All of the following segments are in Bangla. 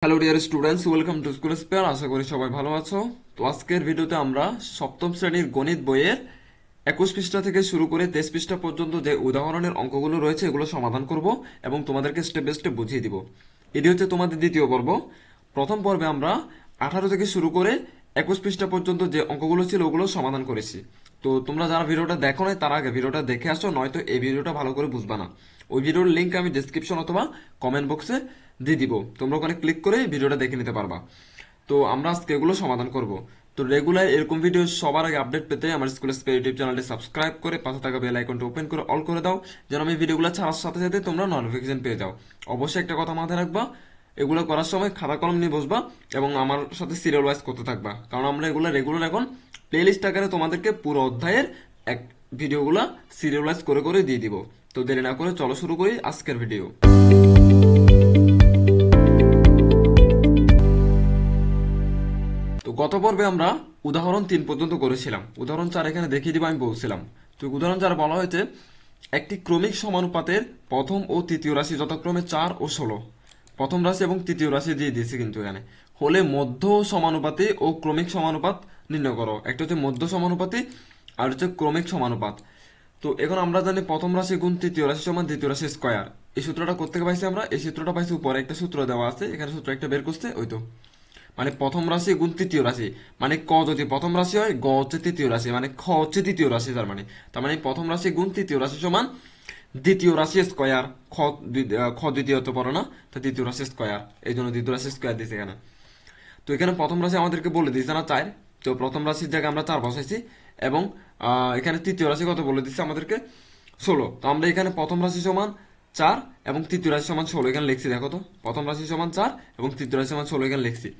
Hello dear students, welcome to school spare. আশা করি সবাই ভালো আছো। তো আজকের ভিডিওতে আমরা সপ্তম শ্রেণীর গণিত বইয়ের 21 পৃষ্ঠা থেকে শুরু করে 23 পৃষ্ঠা পর্যন্ত যে উদাহরণের অঙ্কগুলো রয়েছে এগুলো সমাধান করব এবং তোমাদেরকে স্টেপ বাই স্টেপ বুঝিয়ে দিব। এটি হচ্ছে তোমাদের দ্বিতীয় পর্ব। প্রথম পর্বে আমরা 18 থেকে শুরু করে 21 পৃষ্ঠা পর্যন্ত যে অঙ্কগুলো ছিল ওগুলো সমাধান করেছি। তো তোমরা যারা ভিডিওটা দেখো নাই তারা আগে ভিডিওটা দেখে আসো, নয়তো এই ভিডিওটা ভালো করে বুঝবা না। ওই ভিডিওর লিঙ্ক আমি ডিসক্রিপশন অথবা কমেন্ট বক্সে দিয়ে দিব, তোমরা ওখানে ক্লিক করে ভিডিওটা দেখে নিতে পারবা। তো আমরা আজকে এগুলো সমাধান করব। তো রেগুলার এরকম ভিডিও সবার আগে আপডেট পেতে আমার স্কুল স্পেয়ার ইউটিউব চ্যানেলটি সাবস্ক্রাইব করে পাশে থাকা বেল আইকনটি ওপেন করে অল করে দাও, যেন আমি ভিডিওগুলো ছাড়ার সাথে সাথে তোমরা নোটিফিকেশন পেয়ে যাও। অবশ্যই একটা কথা মাথায় রাখবা, এগুলো করার সময় খাতা কলম নিয়ে বসবা এবং আমার সাথে সিরিয়াল ওয়াইজ করতে থাকবা, কারণ আমরা এগুলো রেগুলার এখন প্লেলিস্ট আকারে তোমাদেরকে পুরো অধ্যায়ের এক ভিডিওগুলো সিরিয়াল ওয়াইজ করে করে দিয়ে দিব। তো দেরি না করে চলো শুরু করি আজকের ভিডিও। তো গত পর্বে আমরা উদাহরণ 3 পর্যন্ত করেছিলাম, উদাহরণ 4 এখানে দেখিয়ে দিব আমি বলছিলাম। তো উদাহরণ 4 বলা হয়েছে একটি ক্রমিক সমানুপাতের প্রথম ও তৃতীয় রাশি যথাক্রমে 4 ও 16। প্রথম রাশি এবং তৃতীয় রাশি দিয়ে দিয়েছি কিন্তু এখানে হলে মধ্য সমানুপাতি ও ক্রমিক সমানুপাত নির্ণয় করো। একটা হচ্ছে মধ্য সমানুপাতি আর হচ্ছে ক্রমিক সমানুপাত। তো এখন আমরা জানি প্রথম রাশি গুণ তৃতীয় রাশি সমান দ্বিতীয় রাশি স্কয়ার। এই সূত্রটা কোত্থেকে পাইছি আমরা? এই সূত্রটা পাইছি উপরে একটা সূত্র দেওয়া আছে, এখানে সূত্র একটা বের করছে ওই তো। মানে প্রথম রাশি গুণ তৃতীয় রাশি, মানে ক যদি প্রথম রাশি হয়, গ হচ্ছে তৃতীয় রাশি, মানে খ হচ্ছে তৃতীয় রাশি। তার মানে প্রথম রাশি গুণ তৃতীয় রাশি সমান দ্বিতীয় রাশি স্কয়ার। খ দ্বিতীয় তো পড়ো না, তো দ্বিতীয় রাশি স্কয়ার, এই জন্য দ্বিতীয় রাশি স্কয়ার দিয়েছে এখানে। তো এখানে প্রথম রাশি আমাদেরকে বলে দিয়েছে না 4, তো প্রথম রাশির জায়গায় আমরা 4 বসাইছি এবং এখানে তৃতীয় রাশি কত বলে দিচ্ছে আমাদেরকে 16। তো আমরা এখানে প্রথম রাশি সমান 4 এবং তৃতীয় রাশি সমান 16 এখানে লিখছি। দেখো তো, প্রথম রাশি সমান 4 এবং তৃতীয় রাশি সমান 16 এখানে লিখছি।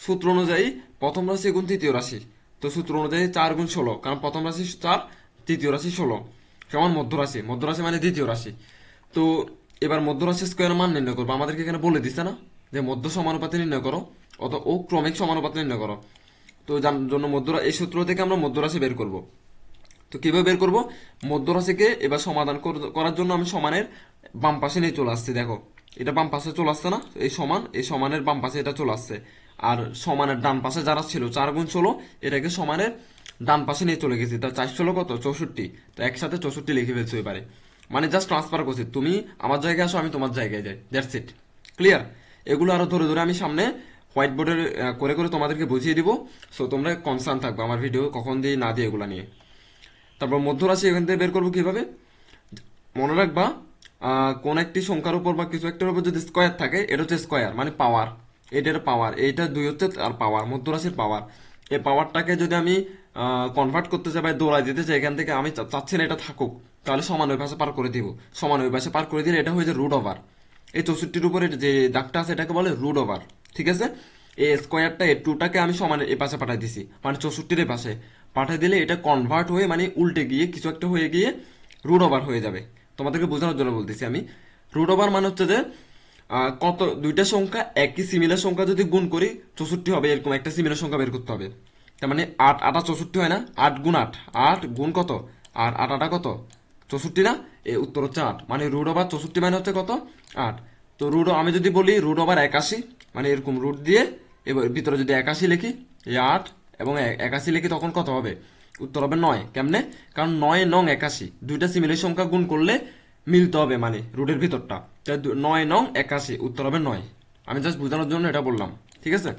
সূত্র অনুযায়ী প্রথম রাশি গুণ তৃতীয় রাশি, তো সূত্র অনুযায়ী 4 গুণ 16, কারণ প্রথম রাশি 4 তৃতীয় রাশি 16 সমান মধ্য রাশি। মধ্য রাশি মানে দ্বিতীয় রাশি। তো এবার মধ্য রাশি স্কয়ার মান নির্ণয় করবো। আমাদেরকে এখানে বলে দিচ্ছে না যে মধ্য সমানুপাতে নির্ণয় করো ও ক্রমিক সমানুপাতে নির্ণয় করো। তো যার জন্য এই সূত্র থেকে আমরা মধ্য রাশি বের করব। তো কিভাবে বের করব? মধ্য রাশিকে এবার সমাধান করার জন্য আমি সমানের বাম পাশে নিয়ে চলে আসছি। দেখো, এটা বাম পাশে চলে আসছে না, এই সমানের বাম পাশে এটা চলে আসছে। আর সমানের ডান পাশে যারা ছিল 4 গুণ 16, এটাকে সমানের ডান পাশে নিয়ে চলে গেছি। তার 4 16 কত? 64। তো একসাথে 64 লিখে ফেলছো এবারে, মানে জাস্ট ট্রান্সফার করছি। তুমি আমার জায়গায় আসো, আমি তোমার জায়গায় যাই, দ্যাটস ইট। ক্লিয়ার? এগুলো আরো ধরে ধরে আমি সামনে হোয়াইট বোর্ডের করে করে তোমাদেরকে বুঝিয়ে দিব। সো তোমরা কনসার্ন থাকবে আমার ভিডিও কখন দিয়ে না দিয়ে এগুলো নিয়ে। তারপর মধ্য রাশি এখান থেকে বের করবো কিভাবে? মনে রাখবা, কোন একটি সংখ্যার উপর বা কিছু একটার উপর যদি স্কয়ার থাকে, এটা হচ্ছে স্কয়ার মানে পাওয়ার। এটার পাওয়ার, এইটা 2 হচ্ছে আর পাওয়ার, মধ্য রাশির পাওয়ার। এই পাওয়ারটাকে যদি আমি কনভার্ট করতে চাই বা দৌড়াই দিতে চাই, এখান থেকে আমি চাচ্ছি না এটা থাকুক, তাহলে সমান ওই পাশে পার করে দিব। সমান ওই পাশে পার করে দিলে এটা হয়ে যায় রুট ওভার। এই 64-র উপরে যে দাগটা আছে এটাকে বলে রুট ওভার। ঠিক আছে? এই স্কোয়ারটা এই 2টাকে আমি সমান এই পাশে পাঠাই দিছি, মানে 64-র পাশে পাঠিয়ে দিলে এটা কনভার্ট হয়ে মানে উল্টে গিয়ে কিছু একটা হয়ে গিয়ে রুট ওভার হয়ে যাবে। তোমাদেরকে বোঝানোর জন্য বলতেছি আমি। রুট ওভার মানে হচ্ছে যে কত দুইটা সংখ্যা একই সিমিলার সংখ্যা যদি গুণ করি 64 হবে, এরকম একটা সিমিলার সংখ্যা বের করতে হবে। তার মানে 8 8 64 হয় না? 8 গুণ 8, 8 গুণ কত? আর 8 8 কত? 64 না? এই উত্তর হচ্ছে 8। মানে রুট ওভার 64 মানে হচ্ছে কত? 8। তো আমি যদি বলি রুট ওভার 81, মানে এরকম রুট দিয়ে এবার ভিতরে যদি 81 লিখি, এই 8 এবং 81 লিখি, তখন কত হবে? উত্তর হবে 9। কেমনে? কারণ 9 9 81, দুইটা সিমিলার সংখ্যা গুণ করলে মিলতে হবে মানে রুটের ভিতরটা। 9 9 81, উত্তর হবে 9। আমি জাস্ট বোঝানোর জন্য এটা বললাম। ঠিক আছে?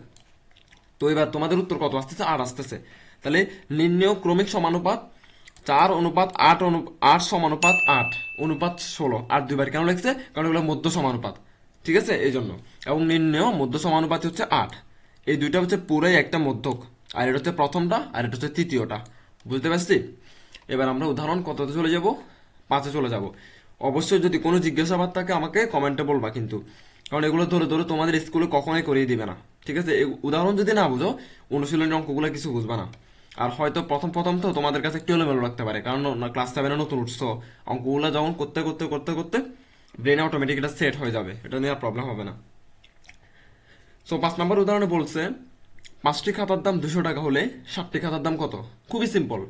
তো এবার তোমাদের উত্তর কত আসতেছে? 8 আসতেছে। তাহলে নির্ণেয় ক্রমিক সমানুপাত 4 অনুপাত 8 8 সমানুপাত 8 অনুপাত 16। আর দুইবার কেন লিখছে? কারণ এগুলো মধ্য সমানুপাত। ঠিক আছে? এই জন্য। এবং নির্ণেয় মধ্য সমানুপাত হচ্ছে 8। এই দুইটা হচ্ছে পুরাই একটা মধ্যক, আর এটা হচ্ছে প্রথমটা আর এটা হচ্ছে তৃতীয়টা। বুঝতে পারছি? এবার আমরা উদাহরণ কততে চলে যাব? 5-এ চলে যাব। অবশ্যই যদি কোনো জিজ্ঞাসাবাদ থাকে আমাকে কমেন্টে বলবা কিন্তু, কারণ এগুলো ধরে ধরে তোমাদের স্কুলে কখনোই করিয়ে দিবে না। ঠিক আছে? উদাহরণ যদি না বুঝো, অনুশীলনের অঙ্কগুলো কিছু বুঝবা না। আর হয়তো প্রথম প্রথম তো তোমাদের কাছে একটু এলোমেলো লাগতে পারে, কারণ ক্লাস 7-এ নতুন উঠছো। অঙ্কগুলো যখন করতে করতে করতে করতে ব্রেন অটোমেটিক এটা সেট হয়ে যাবে, এটা নিয়ে আর প্রবলেম হবে না। সো 5 নম্বর উদাহরণে বলছে 5টি খাতার দাম 200 টাকা হলে 7টি খাতার দাম কত? খুবই সিম্পল।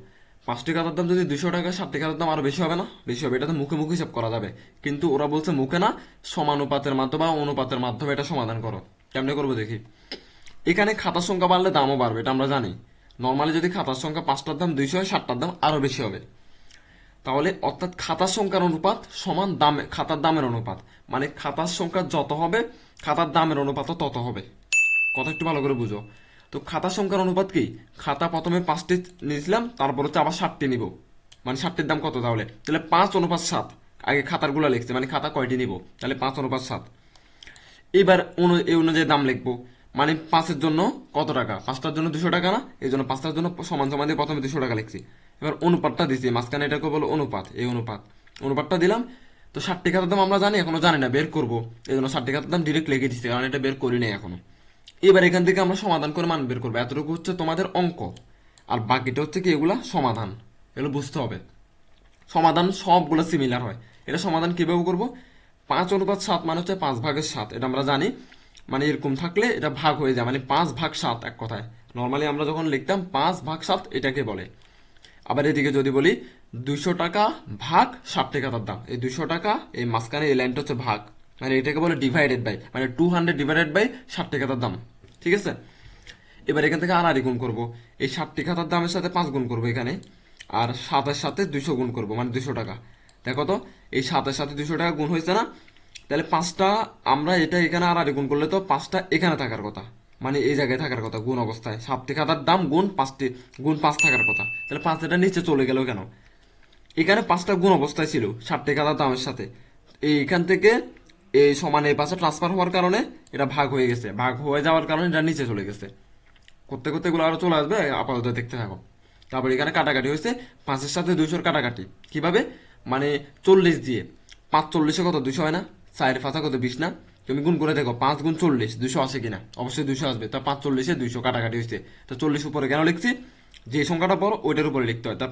5টি খাতার দাম যদি 200 টাকা, 7টি খাতার দাম আরো বেশি হবে না? বেশি হবে। এটা তো মুখে মুখে হিসাব করা যাবে, কিন্তু ওরা বলছে মুখে না, সমানুপাতের মাধ্যমে বা অনুপাতের মাধ্যমে এটা সমাধান করো। কেমনে করবো দেখি। এখানে খাতার সংখ্যা বাড়লে দামও বাড়বে, এটা আমরা জানি। নর্মালি যদি খাতার সংখ্যা 5টার দাম 200 হয়, 7টার দাম আরো বেশি হবে। তাহলে অর্থাৎ খাতার সংখ্যার অনুপাত সমান দামে খাতার দামের অনুপাত, মানে খাতার সংখ্যা যত হবে খাতার দামের অনুপাতও তত হবে। কথা একটু ভালো করে বুঝো। তো খাতার সংখ্যার অনুপাত কি? খাতা প্রথমে 5টি নিয়েছিলাম, তারপর হচ্ছে আবার 7টি নিব, মানে 7টির দাম কত? তাহলে 5:7। আগে খাতার গুলা লিখছে, মানে খাতা কয়টি নিব, তাহলে 5:7। এবার এই অনুযায়ী দাম লিখবো, মানে 5-এর জন্য কত টাকা, 5টার জন্য 200 টাকা না, এই জন্য 5টার জন্য সমান সমান দিয়ে প্রথমে 200 টাকা লিখছি। এবার অনুপাতটা দিছি মাঝখানে, এটাকে বলো অনুপাত। এই অনুপাতটা দিলাম। তো 60টি খাতার দাম আমরা জানি, এখনো জানি না, বের করবো। এই জন্য 60টি খাতার দাম ডিরেক্ট লিখে দিচ্ছি, কারণ এটা বের করি নাই এখনো। এবার এখান থেকে আমরা সমাধান করে মান বের করবো। এতটুকু হচ্ছে তোমাদের অঙ্ক, আর বাকিটা হচ্ছে কি এগুলা সমাধান। এগুলো বুঝতে হবে। সমাধান সবগুলো সিমিলার হয়। এটা সমাধান কিভাবে করব? 5:7 মানে হচ্ছে 5/7, এটা আমরা জানি। মানে এরকম থাকলে এটা ভাগ হয়ে যায়, মানে 5/7 এক কথায়। নর্মালি আমরা যখন লিখতাম 5/7 এটাকে বলে। আবার এদিকে যদি বলি 200 টাকা ভাগ 60টি খাতার দাম, এই 200 টাকা এই মাঝখানে এই লাইনটা হচ্ছে ভাগ, মানে এটাকে বলে ডিভাইডেড বাই, মানে 200 ডিভাইডেড বাই 60টি খাতার দাম। ঠিক আছে। এবার এখান থেকে আর গুণ করব, এই 60টি খাতার দামের সাথে 5 গুণ করব এখানে, আর 7-এর সাথে 200 গুণ করব, মানে 200 টাকা। দেখো তো এই 7-এর সাথে 200 টাকা গুণ হয়েছে না? তাহলে 5টা আমরা এটা এখানে আর গুণ করলে তো 5টা এখানে থাকার কথা, মানে এই জায়গায় থাকার কথা গুণ অবস্থায়। 7টি খাতার দাম গুণ 5 থাকার কথা, তাহলে 5 এটা নিচে চলে গেল কেন? এখানে 5টা গুণ অবস্থায় ছিল 60টি খাতার দামের সাথে, এইখান থেকে এই সমান এই পাশে ট্রান্সফার হওয়ার কারণে এটা ভাগ হয়ে গেছে, ভাগ হয়ে যাওয়ার কারণে এটা নিচে চলে গেছে। করতে করতে এগুলো আরো চলে আসবে, আপাতত দেখতে থাকো। তারপর এখানে কাটাকাটি হয়েছে, 5-এর সাথে 200 কাটাকাটি কিভাবে, মানে 40 দিয়ে 5 × 40 কত? 200 হয় না? 4-5 কত? 20 না? তুমি গুণ করে দেখো, 5 × 40 200 আসে কিনা? অবশ্যই 200 আসবে। তা 5-40-এ 200 কাটাকাটি হয়েছে। তো 40 উপরে কেন লিখছি? যে সংখ্যাটা বড় ওইটার উপরে লিখতে হয়। তার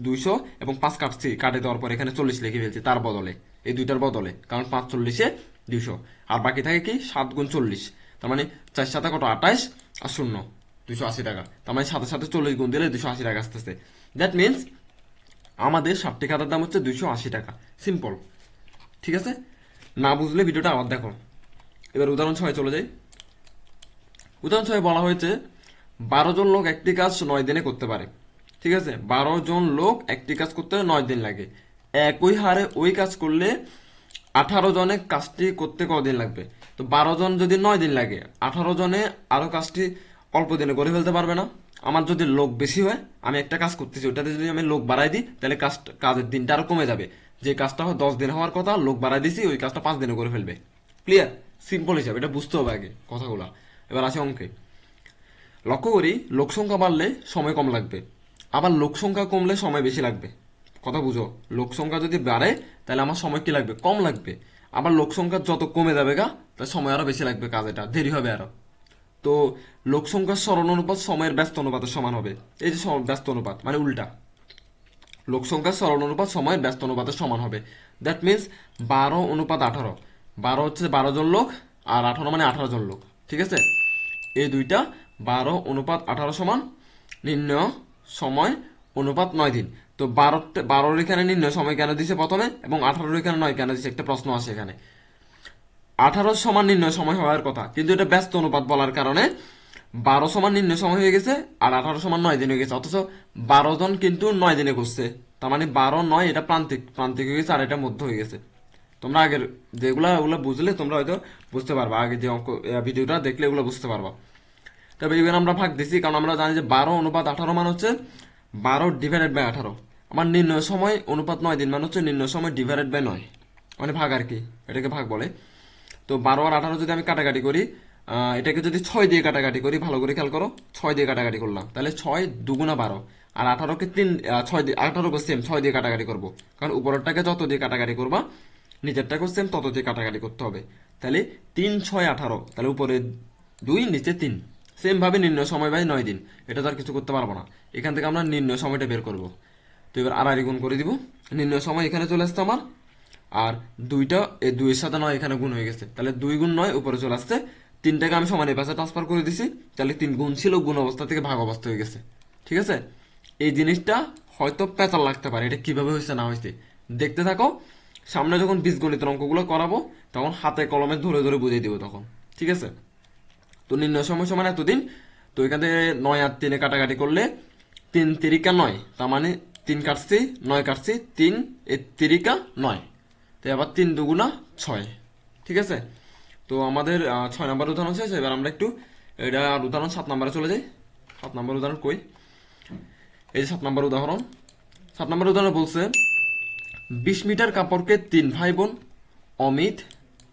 200 এবং 5 কাটছি, কাটে দেওয়ার পর এখানে 40 লিখে ফেলছি তার বদলে, এই দুইটার বদলে, কারণ 5-40-এ 200। আর বাকি থাকে কি 7 × 40, তার মানে 4-7 কত? 28, আর 0 280 টাকা। তার মানে সাথে সাথে 40 গুণ দিলে 280 টাকা আসতেছে। দ্যাট মিনস আমাদের 60টি খাতার দাম হচ্ছে 280 টাকা। সিম্পল। ঠিক আছে। না বুঝলে ভিডিওটা আবার দেখো। এবার উদাহরণ 6 চলে যাই। উদাহরণ 6 বলা হয়েছে 12 জন লোক একটি কাজ 9 দিনে করতে পারে। ঠিক আছে, 12 জন লোক একটি কাজ করতে 9 দিন লাগে। একই হারে ওই কাজ করলে 18 জনে কাজটি করতে কদিন লাগবে? তো 12 জন যদি 9 দিন লাগে, 18 জনে আরো কাজটি অল্প দিনে করে ফেলতে পারবে না? আমার যদি লোক বেশি হয়, আমি একটা কাজ করতেছি, ওটাতে যদি আমি লোক বাড়াই দিই, তাহলে কাজের দিনটা আরো কমে যাবে। যে কাজটা হয় 10 দিন হওয়ার কথা, লোক বাড়াই দিছি, ওই কাজটা 5 দিনে করে ফেলবে। ক্লিয়ার? সিম্পল হিসাব, এটা বুঝতে হবে আগে কথাগুলা। এবার আসে অঙ্কে। লক্ষ্য করি লোক সংখ্যা বাড়লে সময় কম লাগবে, আবার লোক সংখ্যা কমলে সময় বেশি লাগবে। কথা বুঝো, লোক সংখ্যা যদি বাড়ে তাহলে আমার সময় কি লাগবে? কম লাগবে। আবার লোক সংখ্যা যত কমে যাবে গা, তার সময় আরো বেশি লাগবে, কাজ এটা দেরি হবে আরো। তো লোক সংখ্যার সরল অনুপাত সময়ের ব্যস্ত অনুপাতের সমান হবে। এই যে ব্যস্ত অনুপাত মানে উল্টা, লোক সংখ্যার সরল অনুপাত সময়ের ব্যস্ত অনুপাতের সমান হবে। That means 12:18। 12 হচ্ছে 12 জন লোক, আর 18 মানে 18 জন লোক। ঠিক আছে, এই দুইটা 12:18 সমান নির্ণয় সময় অনুপাত 9 দিন। তো 12 এখানে নির্ণয় সময় কেন দিছে প্রথমে, এবং 18 এখানে 9 কেন দিছে, একটা প্রশ্ন আসে এখানে। 18 সমান নির্ণয় সময় হওয়ার কথা, কিন্তু এটা ব্যস্ত অনুপাত বলার কারণে 12 সমান নির্ণয় সময় হয়ে গেছে, আর 18 সমান 9 দিন হয়ে গেছে। অথচ 12 জন কিন্তু 9 দিনে করছে, তার মানে 12-9 এটা প্রান্তিক প্রান্তিক হয়ে গেছে, আর এটা মধ্য হয়ে গেছে। তোমরা আগের ওগুলো বুঝলে তোমরা হয়তো বুঝতে পারবা, আগে যে অঙ্ক ভিডিওটা দেখলে এগুলো বুঝতে পারবা। তবে এবার আমরা ভাগ দিছি, কারণ আমরা জানি যে 12:18 মান হচ্ছে 12/18। আমার নির্ণয় সময় অনুপাত 9 দিন মানে হচ্ছে নির্ণয় সময় ডিভাইডেড বাই 9, মানে ভাগ আর কি, এটাকে ভাগ বলে। তো 12 আর 18 যদি আমি কাটাকাটি করি, এটাকে যদি 6 দিয়ে কাটাকাটি করি, ভালো করে খেয়াল করো, 6 দিয়ে কাটাকাটি করলাম, তাহলে 6×2 = 12, আর 18কে 6 দিয়ে 18কে সেম 6 দিয়ে কাটাকাটি করবো, কারণ উপরেরটাকে যত দিয়ে কাটাকাটি করবা নিচেরটাকে সেম তত দিয়ে কাটাকাটি করতে হবে। তাহলে 3×6 = 18, তাহলে উপরে 2 নিচে 3। সেম ভাবে নির্ণয় সময় বাই 9 দিন, এটা তো আর কিছু করতে পারবো না। এখান থেকে আমরা নির্ণয় সময়টা বের করব। তো এবার আর গুণ করে দিব, নির্ণয় সময় এখানে চলে আসছে আমার, আর দুইটা এই 2-এর সাথে 9 এখানে গুণ হয়ে গেছে, তাহলে 2 × 9 উপরে চলে আসছে। 3টাকে আমি সমান এই পাশে ট্রান্সফার করে দিছি, তাহলে 3 গুণ ছিল, গুণ অবস্থা থেকে ভাগ অবস্থা হয়ে গেছে। ঠিক আছে, এই জিনিসটা হয়তো পেঁচাল লাগতে পারে, এটা কিভাবে হয়েছে না হয়েছে দেখতে থাকো। সামনে যখন বীজগণিতের অঙ্কগুলো করাবো তখন হাতে কলমে ধরে ধরে বুঝিয়ে দিব তখন। ঠিক আছে। তো নির্ণয় সময় সমান এতদিন। তো এখান থেকে 9 আর 3 কাটাকাটি করলে 3 তিরিকা 9, তার মানে 3 কাটছি 9 কাটছি 3 এ তিরিকা 9, তো আবার 3 দুগুণা 6। ঠিক আছে, তো আমাদের 6 নম্বর উদাহরণ শেষ। এবার আমরা একটু এটা উদাহরণ 7 নম্বরে চলে যাই। 7 নম্বর উদাহরণ কই, এই যে 7 নম্বর উদাহরণ। 7 নম্বর উদাহরণ বলছে 20 মিটার কাপড়কে 3 ভাই বোন অমিত,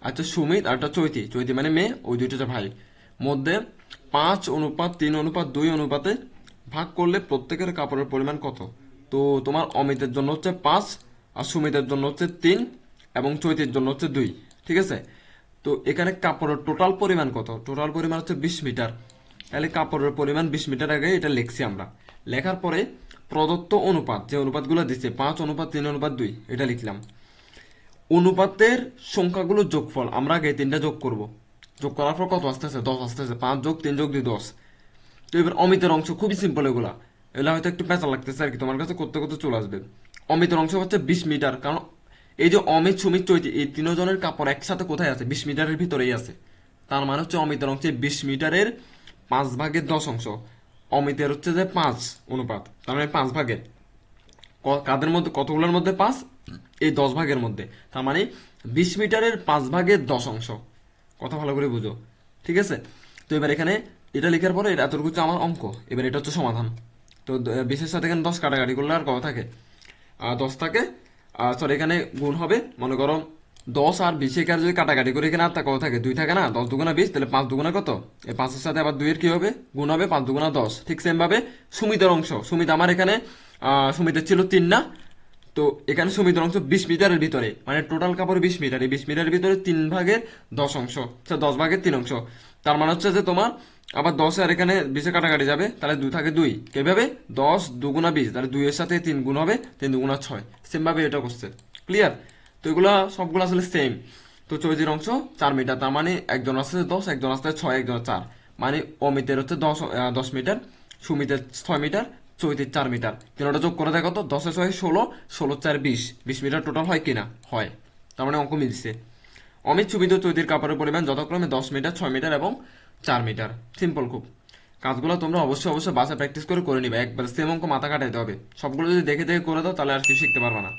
আচ্ছা সুমিত আর একটা চৈতি, চৈতি মানে মেয়ে, ওই দুইটা ভাই মধ্যে 5:3:2 অনুপাতে ভাগ করলে প্রত্যেকের কাপড়ের পরিমাণ কত? তো তোমার অমিতের জন্য হচ্ছে 5, আর সুমিতের জন্য হচ্ছে 3, এবং চৈতির জন্য হচ্ছে 2। ঠিক আছে, তো এখানে কাপড়ের টোটাল পরিমাণ কত? টোটাল পরিমাণ হচ্ছে 20 মিটার। তাহলে কাপড়ের পরিমাণ 20 মিটার আগে এটা লিখছি আমরা। লেখার পরে প্রদত্ত অনুপাত, যে অনুপাতগুলো দিচ্ছে 5:3:2, এটা লিখলাম। অনুপাতের সংখ্যাগুলো যোগফল আমরা আগে 3টা যোগ করব। যোগ করার পর কত আসতেছে? 10 আসতেছে। 5 যোগ 3 যোগ 2 10। তো এবার অমিতের অংশ খুবই সিম্পল, এগুলা হয়তো একটু পেঁচা লাগতেছে আর কি, তোমার কাছে করতে করতে চলে আসবে। অমিতের অংশ হচ্ছে 20 মিটার, কারণ এই যে অমিত সুমিত চৈতি এই তিনজনের কাপড় একসাথে কোথায় আছে? 20 মিটারের ভিতরেই আছে। তার মানে হচ্ছে অমিতের অংশে 20 মিটারের 5/10 অংশ। অমিতের হচ্ছে যে 5 অনুপাত, তার মানে 5 ভাগের কাদের মধ্যে, কতগুলোর মধ্যে? 5, এই 10 ভাগের মধ্যে। তার মানে 20 মিটারের 5/10 অংশ। কথা ভালো করে বুঝো, ঠিক আছে? তো এবার এখানে এটা লেখার পরে এটা এতটুকু হচ্ছে আমার অঙ্ক। এবার এটা হচ্ছে সমাধান। তো 20-এর সাথে এখানে 10 কাটাকাটি করলে আর কত থাকে? 10 থাকে, সরি এখানে গুণ হবে। মনে করো 10 আর 20 এখানে যদি কাটাকাটি করে এখানে আর কত থাকে? 2 থাকে না? 10 দুগুণা 20, তাহলে 5 দুগুণা কত? এই 5-এর সাথে আবার 2 এর কি হবে? গুণ হবে, 5 দুগুণা 10। ঠিক সেম ভাবে সুমিতের অংশ, সুমিত আমার এখানে সুমিতের ছিল 3 না? তো এখানে সুমিতের অংশ 20 মিটারের ভিতরে, মানে টোটাল কাপড় 20 মিটার, এই 20 মিটারের ভিতরে 3/10 অংশ, 10/3 অংশ। তার মানে হচ্ছে যে তোমার আবার 10 আর এখানে 20 কাটাকাটি যাবে, তাহলে 2 থাকে 2। কিভাবে? 10 দুগুণা 20, তাহলে 2 এর সাথে 3 গুণ হবে, 3 দুগুণা 6। সেম ভাবে এটা করছে। ক্লিয়ার? তো এগুলা সবগুলো আসলে সেম। তো চৈতির অংশ 4 মিটার, তার মানে একজন আসছে 10, একজন আসছে 6, একজন 4, মানে অমিতের হচ্ছে 10 মিটার, সুমিতের 6 মিটার, চৈতির 4 মিটার। তিনটা যোগ করে দেখো তো, 10 এ 6 16, 16 4 20, 20 মিটার টোটাল হয় কিনা? হয়। তার মানে অঙ্ক মিলছে। অমিত সুমিত ও চৈতির কাপড়ের পরিমাণ যথাক্রমে 10 মিটার, 6 মিটার এবং 4 মিটার। সিম্পল খুব। কাজগুলো তোমরা অবশ্যই বাসায় প্র্যাকটিস করে নিবে। একবার সেম অঙ্ক মাথা কাটাইতে হবে। সবগুলো যদি দেখে দেখে করে দাও তাহলে আর কিছু শিখতে পারবা না।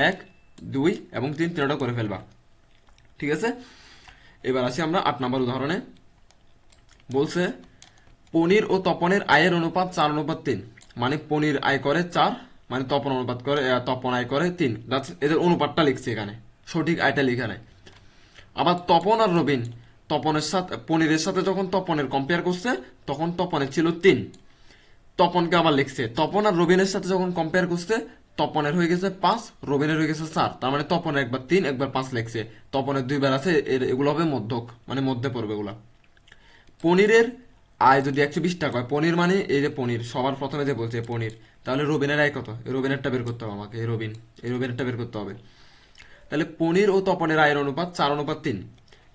1, 2 এবং 3 তিনটা করে ফেলবা। ঠিক আছে, এবার আসি আমরা 8 নম্বর উদাহরণে। বলছে পনির ও তপনের আয়ের অনুপাত 4:3, মানে পনির আয় করে 4, মানে তপন অনুপাত করে তপন আয় করে 3। এদের অনুপাতটা লিখছে এখানে, সঠিক আয়টা লিখা নাই। আবার তপন আর রবিন, তপনের সাথে পনিরের সাথে যখন তপনের কম্পেয়ার করছে তখন তপনের ছিল 3। তপনকে আবার লিখছে তপন আর রবিনের সাথে যখন কম্পেয়ার করছে তপনের হয়ে গেছে 5, রবিনের হয়ে গেছে 4। তার মানে তপনের একবার 3 একবার 5 লিখছে। তপনের 2 বার আছে, এগুলো হবে মধ্যক, মানে মধ্যে পড়বে এগুলা। পনিরের আয় যদি 120 টাকা হয়, পনির মানে এই যে পনির, সবার প্রথমে যে বলছে পনির, তাহলে রবিনের আয় কত? এই রবিনেরটা বের করতে হবে আমাকে, এই রবিনেরটা বের করতে হবে। তাহলে পনির ও তপনের আয়ের অনুপাত 4:3।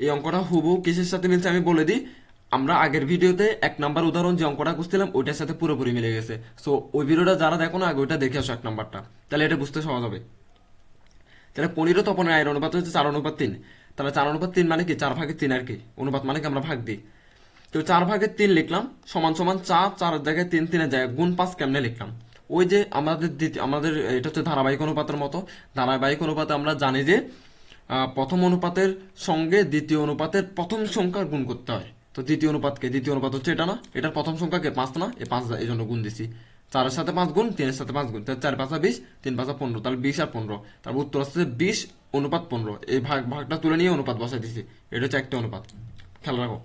এই অঙ্কটা হুবহু কিসের সাথে মিলছে আমি বলে দিই। আমরা আগের ভিডিওতে 1 নাম্বার উদাহরণ যে অঙ্কটা করছিলাম ওইটার সাথে পুরোপুরি মিলে গেছে। সো ওই ভিডিওটা যারা দেখো না আগে ওইটা দেখে আসো 1 নাম্বারটা, তাহলে এটা বুঝতে সহজ হবে। তাহলে পনির ও তপনের আয়ের অনুপাত হচ্ছে 4:3। তাহলে 4:3 মানে কি? 4/3 আর কি। অনুপাত মানে কি? আমরা ভাগ দিই। তো 4/3 লিখলাম, সমান সমান 4, 4 জায়গায় 3, 3 জায়গায় গুণ 5 কেমনে লিখলাম? ওই যে আমাদের এটা হচ্ছে ধারাবাহিক অনুপাতের মতো। ধারাবাহিক অনুপাতে আমরা জানি যে প্রথম অনুপাতের সঙ্গে দ্বিতীয় অনুপাতের প্রথম সংখ্যা গুণ করতে হয়। তো দ্বিতীয় অনুপাত হচ্ছে এটা না? এটার প্রথম সংখ্যাকে 5 না? এই 5 এই জন্য গুণ দিছি। 4-এর সাথে 5 গুণ, 3-এর সাথে 5 গুণ, তাহলে 4-5 20, 3-5 15, তাহলে 20 আর 15। তারপর উত্তর আসছে 20:15। এই ভাগটা তুলে নিয়ে অনুপাত বসাই দিছি। এটা হচ্ছে একটা অনুপাত, খেয়াল রাখো।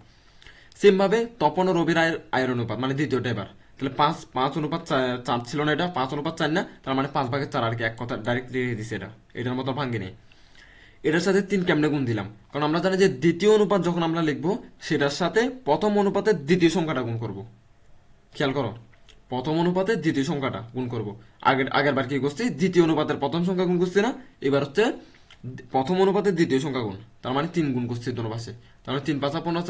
সেম ভাবে তপন ও রবির আয়ের অনুপাত, মানে দ্বিতীয়টা এবার। তাহলে 5:4 ছিল না? এটা 5:4 না? তার মানে 5/4 আর কি, এক কথা ডাইরেক্ট লিখে দিছে। এটার মতো ভাঙ্গি নেই। এটার সাথে 3 কেমনে গুণ দিলাম? কারণ আমরা জানি যে দ্বিতীয় অনুপাত যখন আমরা লিখবো সেটার সাথে প্রথম অনুপাতের দ্বিতীয় সংখ্যাটা গুণ করব। খেয়াল করো, প্রথম অনুপাতের দ্বিতীয় সংখ্যাটা গুণ করব। আগের বার কি করছি? দ্বিতীয় অনুপাতের প্রথম সংখ্যা গুণ করছি না? এবার হচ্ছে প্রথম অনুপাতের দ্বিতীয় সংখ্যা গুণ, তার মানে 3 গুণ করছি দুটো পাশে। তার মানে 3-5 15,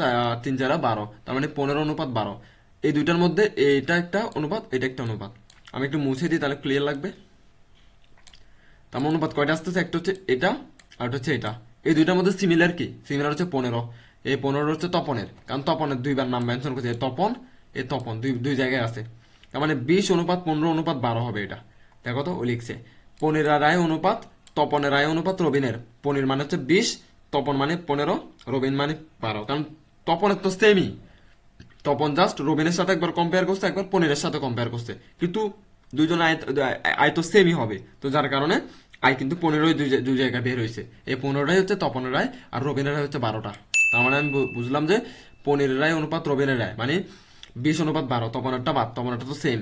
3-4 12, তার মানে 15:12। এই দুইটার মধ্যে এটা একটা অনুপাত, এটা একটা অনুপাত। আমি একটু মুছে দিই তাহলে ক্লিয়ার লাগবে। তার মানে অনুপাত কয়টা আসতেছে? একটা হচ্ছে এটা আর একটা হচ্ছে এটা। এই দুইটার মধ্যে সিমিলার কি? সিমিলার হচ্ছে 15। এই 15 হচ্ছে তপনের, কারণ তপনের দুইবার নাম মেনশন করছে, এ তপন দুই দুই জায়গায় আছে। তার মানে 20:15:12 হবে এটা। দেখো তো ও লিখছে পনিরা রায় অনুপাত তপনের রায় অনুপাত রবিনের। পনির মানে হচ্ছে 20, তপন মানে 15, রবিন মানে 12। কারণ তপনের তো সেমই, তপন জাস্ট রবিনের সাথে একবার কম্পেয়ার করছে, একবার পনিরের সাথে কম্পেয়ার করছে, কিন্তু দুইজন আয় তো সেমই হবে, তো যার কারণে আয় কিন্তু 15 দুই জায়গায় বের হয়েছে। এই 15টাই হচ্ছে তপনের রায় আর রবিনের রায় হচ্ছে 12টা। তার মানে আমি বুঝলাম যে পনিরের রায় অনুপাত রবিনের রায় মানে 20:12, তপনেরটা বাদ, তপনেরটা তো সেম।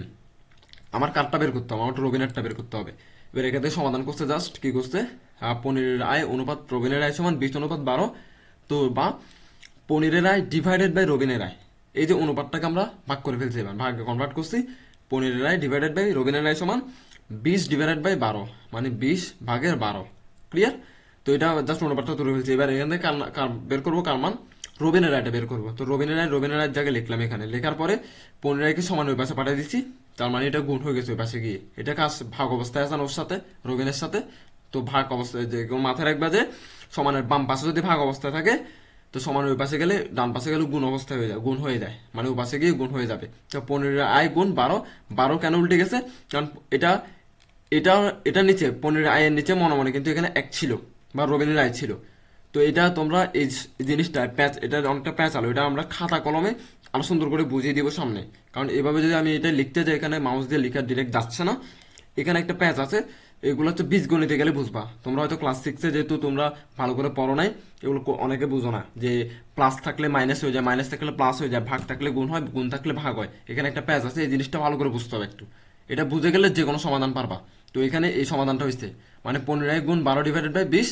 আমার কারটা বের করতে হবে, আমার রবিনেরটা বের করতে হবে। এবার এখানে সমাধান করছে, জাস্ট কি করছে, পনিরের আয় অনুপাত রবিনের আয় সমান 20:12, তো বা পনিরের আয় ডিভাইডেড বাই রবিনের আয়। এই যে অনুপাতটাকে আমরা ভাগ করে ফেলছি, এবার ভাগে কনভার্ট করছি। পনিরের আয় ডিভাইডেড বাই রবিনের আয় সমান 20/12, মানে 20/12। ক্লিয়ার? তো এটা জাস্ট অনুপাতটা তুলে ফেলছি। এবার এখান থেকে বের করবো কার মান, রবিনের আয়টা বের করবো। তো রবিনের আয়ের জায়গায় লিখলাম, এখানে লেখার পরে পনিরের আয়কে সমান ওই পাশে পাঠিয়ে দিচ্ছি। তার মানে এটা গুণ হয়ে গেছে ওই পাশে গিয়ে। এটা কাজ ভাগ অবস্থায় আছে না ওর সাথে, রবিনের সাথে। তো ভাগ অবস্থায় যে কেউ মাথায় রাখবা যে সমানের বাম পাশে যদি ভাগ অবস্থায় থাকে, তো সমান ওই পাশে গেলে, ডান পাশে গেলে গুণ অবস্থায় হয়ে যায়, গুণ হয়ে যায়, মানে ওই পাশে গিয়ে গুণ হয়ে যাবে। তো 15 আয় গুণ 12, 12 কেন উল্টে গেছে, কারণ এটা এটা এটা নিচে 15 আয়ের নিচে মনে মনে কিন্তু এখানে এক ছিল বা রবিনের আয় ছিল। তো এটা তোমরা এই জিনিসটা প্যাচ, এটা অনেকটা প্যাচ আলো, এটা আমরা খাতা কলমে আরো সুন্দর করে বুঝিয়ে দিব সামনে। কারণ এভাবে যদি আমি এটা লিখতে যাই, এখানে মাউস দিয়ে লেখা ডিরেক্ট যাচ্ছে না, এখানে একটা প্যাচ আছে। এগুলো হচ্ছে বীজগণিতে গেলে বুঝবা। তোমরা হয়তো ক্লাস 6-এ যেহেতু তোমরা ভালো করে পড়ো নাই, এগুলো অনেকে বুঝো না যে প্লাস থাকলে মাইনাস হয়ে যায়, মাইনাস থাকলে প্লাস হয়ে যায়, ভাগ থাকলে গুণ হয়, গুণ থাকলে ভাগ হয়। এখানে একটা প্যাচ আছে, এই জিনিসটা ভালো করে বুঝতে হবে একটু। এটা বুঝে গেলে যে কোনো সমাধান পারবা। তো এখানে এই সমাধানটা হয়েছে, মানে 15 গুণ 12 ডিভাইডেড বাই 20।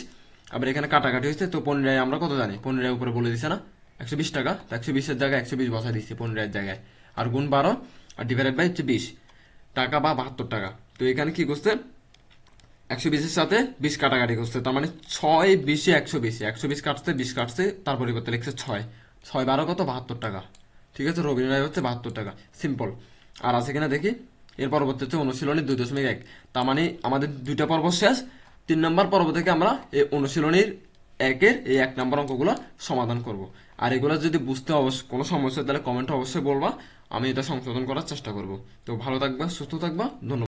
আবার এখানে কাটাকাটি হয়েছে, তো 15 আমরা কত জানি, 15 উপরে বলে দিছে না 120 টাকা, তো 120-এর জায়গায় 120 বসা দিচ্ছে 15-এর জায়গায়। আর গুণ 12 আর ডিভাইডেড বাই হচ্ছে 20 টাকা বা 72 টাকা। তো এখানে কি করছে, 120-এর সাথে 20 কাটাকাটি করছে, তার মানে 6-20-এ 120, 120 কাটছে, 20 কাটছে, তার পরিবর্তে লিখছে 6, 6-12 কত 72 টাকা। ঠিক আছে, রবিনের আয় হচ্ছে 72 টাকা, সিম্পল। আর আছে কিনা দেখি। এর পরবর্তী হচ্ছে অনুশীলনী 2.1। তার মানে আমাদের দুইটা পর্ব শেষ। 3 নম্বর পর্ব থেকে আমরা এই অনুশীলনীর 1-এর এই 1 নম্বর অঙ্কগুলো সমাধান করব। আর এগুলো যদি বুঝতে কোনো সমস্যা তাহলে কমেন্টে অবশ্যই বলবা, আমি এটা সংশোধন করার চেষ্টা করব। তো ভালো থাকবা, সুস্থ থাকবা, ধন্যবাদ।